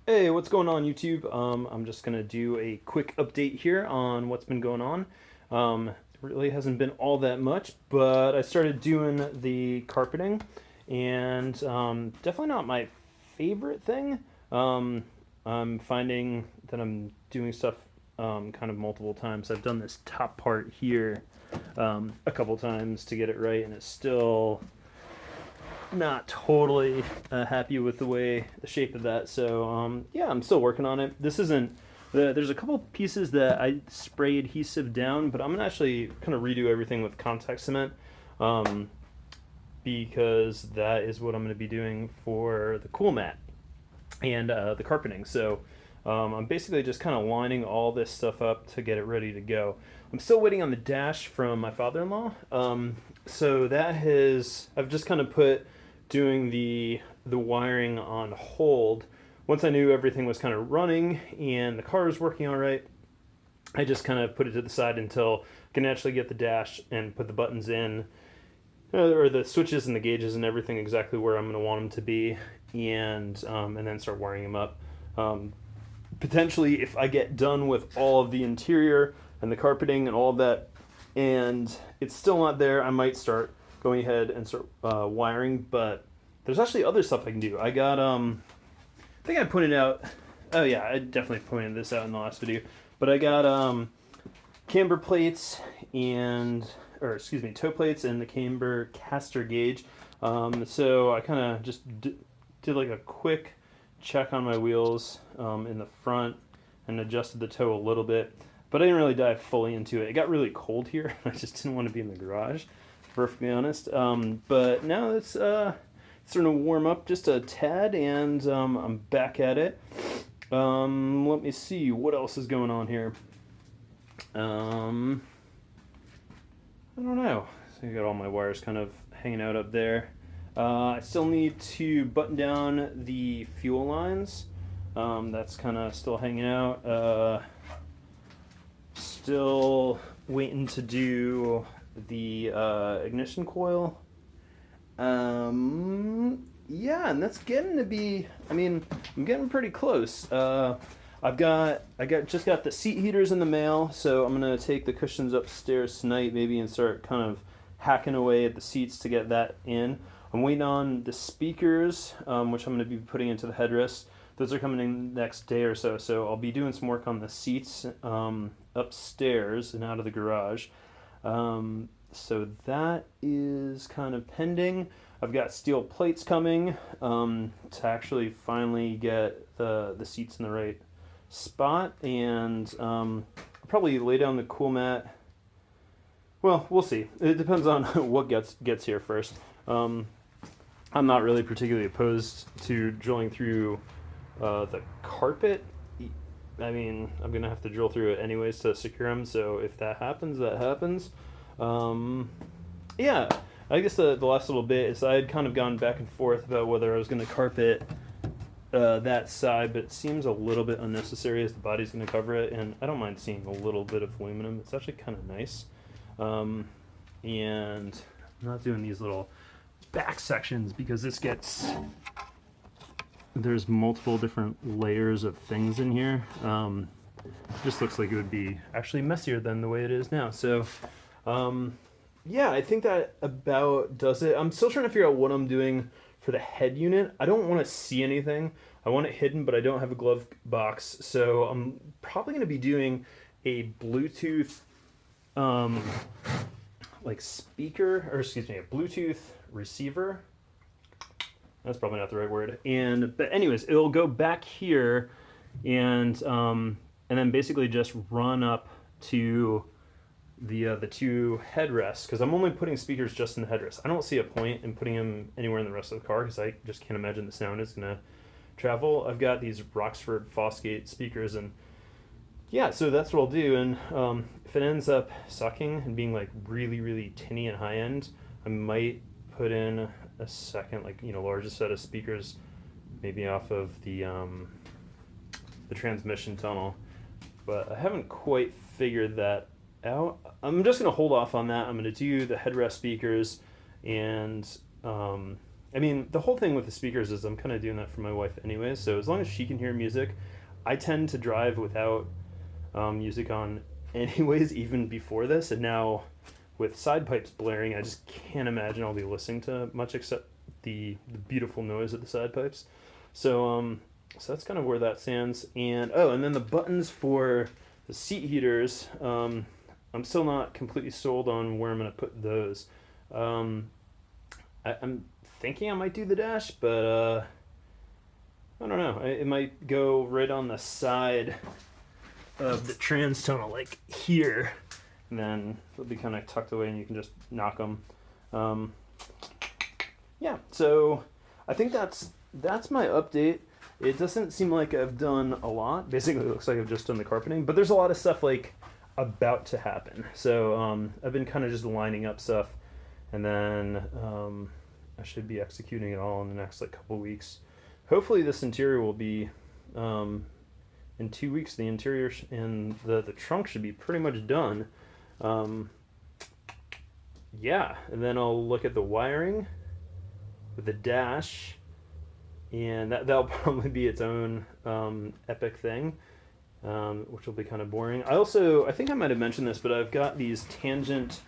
Hey, what's going on YouTube? I'm just gonna do a quick update here on what's been going on. It really hasn't been all that much, but I started doing the carpeting, and definitely not my favorite thing. Um, I'm finding that I'm doing stuff kind of multiple times. I've done this top part here a couple times to get it right, and it's still not totally happy with the shape of that. So yeah, I'm still working on it. This isn't there's a couple pieces that I spray adhesive down, but I'm gonna actually kind of redo everything with contact cement um, because that is what I'm gonna be doing for the cool mat and the carpeting. So I'm basically just kind of lining all this stuff up to get it ready to go. I'm still waiting on the dash from my father-in-law. So that has I've just kind of put doing the wiring on hold. Once I knew everything was kind of running and the car was working all right, I just kind of put it to the side until I can actually get the dash and put the buttons in, or the switches and the gauges and everything exactly where I'm going to want them to be, and then start wiring them up. Potentially, if I get done with all of the interior and the carpeting and all of that, and it's still not there, I might start going ahead and start wiring. But there's actually other stuff I can do. I got I think I pointed out. Oh yeah, I definitely pointed this out in the last video. But I got camber plates and, or excuse me, toe plates and the camber caster gauge. So I kind of just did like a quick check on my wheels in the front and adjusted the toe a little bit. But I didn't really dive fully into it. It got really cold here. I just didn't want to be in the garage, to be perfectly honest. But now it's starting to warm up just a tad, and I'm back at it. Let me see what else is going on here. I don't know. So I got all my wires kind of hanging out up there. I still need to button down the fuel lines. That's kind of still hanging out. Still waiting to do the ignition coil. Yeah, and that's getting to be. I mean, I'm getting pretty close. I just got the seat heaters in the mail, so I'm gonna take the cushions upstairs tonight, maybe, and start kind of hacking away at the seats to get that in. I'm waiting on the speakers, which I'm gonna be putting into the headrest. Those are coming in next day or so, so I'll be doing some work on the seats upstairs and out of the garage. So that is kind of pending. I've got steel plates coming to actually finally get the seats in the right spot, and I'll probably lay down the cool mat. Well, we'll see. It depends on what gets here first. I'm not really particularly opposed to drilling through the carpet. I mean, I'm gonna have to drill through it anyways to secure them. So if that happens, that happens. Yeah, I guess the last little bit is I had kind of gone back and forth about whether I was gonna carpet that side, but it seems a little bit unnecessary as the body's gonna cover it, and I don't mind seeing a little bit of aluminum. It's actually kind of nice. And I'm not doing these little back sections because there's multiple different layers of things in here. Just looks like it would be actually messier than the way it is now. So yeah, I think that about does it. I'm still trying to figure out what I'm doing for the head unit. I don't want to see anything. I want it hidden, but I don't have a glove box. So I'm probably going to be doing a Bluetooth like speaker, or excuse me, a Bluetooth receiver. That's probably not the right word. But anyways, it'll go back here, and then basically just run up to the two headrests, because I'm only putting speakers just in the headrest. I don't see a point in putting them anywhere in the rest of the car because I just can't imagine the sound is gonna travel. I've got these Roxford Fosgate speakers, and yeah, so that's what I'll do. And if it ends up sucking and being like really, really tinny and high end, I might put in a second, like, largest set of speakers, maybe off of the transmission tunnel. But I haven't quite figured that out. I'm just gonna hold off on that. I'm gonna do the headrest speakers and I mean, the whole thing with the speakers is I'm kind of doing that for my wife anyways. So as long as she can hear music, I tend to drive without music on anyways, even before this. And now with side pipes blaring, I just can't imagine I'll be listening to much except the beautiful noise of the side pipes. So that's kind of where that stands. And oh, and then the buttons for the seat heaters. I'm still not completely sold on where I'm gonna put those. I'm thinking I might do the dash, but I don't know. It might go right on the side of the trans tunnel, like here, and then it'll be kind of tucked away, and you can just knock them. Yeah, so I think that's my update. It doesn't seem like I've done a lot. Basically, it looks like I've just done the carpeting, but there's a lot of stuff like about to happen. So I've been kind of just lining up stuff, and then I should be executing it all in the next like couple weeks. Hopefully, this interior will be in 2 weeks. The interior and the trunk should be pretty much done. Yeah, and then I'll look at the wiring with the dash, and that'll probably be its own epic thing, which will be kind of boring. I think I might have mentioned this, but I've got these tangent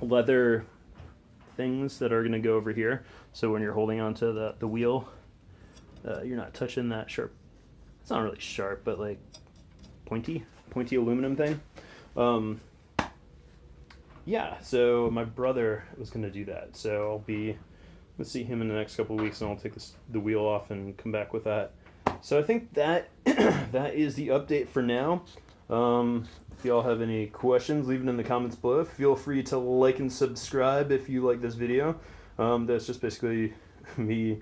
leather things that are going to go over here, so when you're holding onto the wheel, you're not touching that sharp, it's not really sharp, but like pointy aluminum thing. Yeah, so my brother was going to do that, so let's see him in the next couple of weeks, and I'll take the wheel off and come back with that. So I think that that is the update for now. If y'all have any questions, leave it in the comments below. Feel free to like and subscribe if you like this video. That's just basically me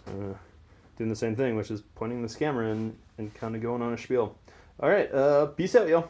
doing the same thing, which is pointing this camera and kind of going on a spiel. All right, peace out, y'all.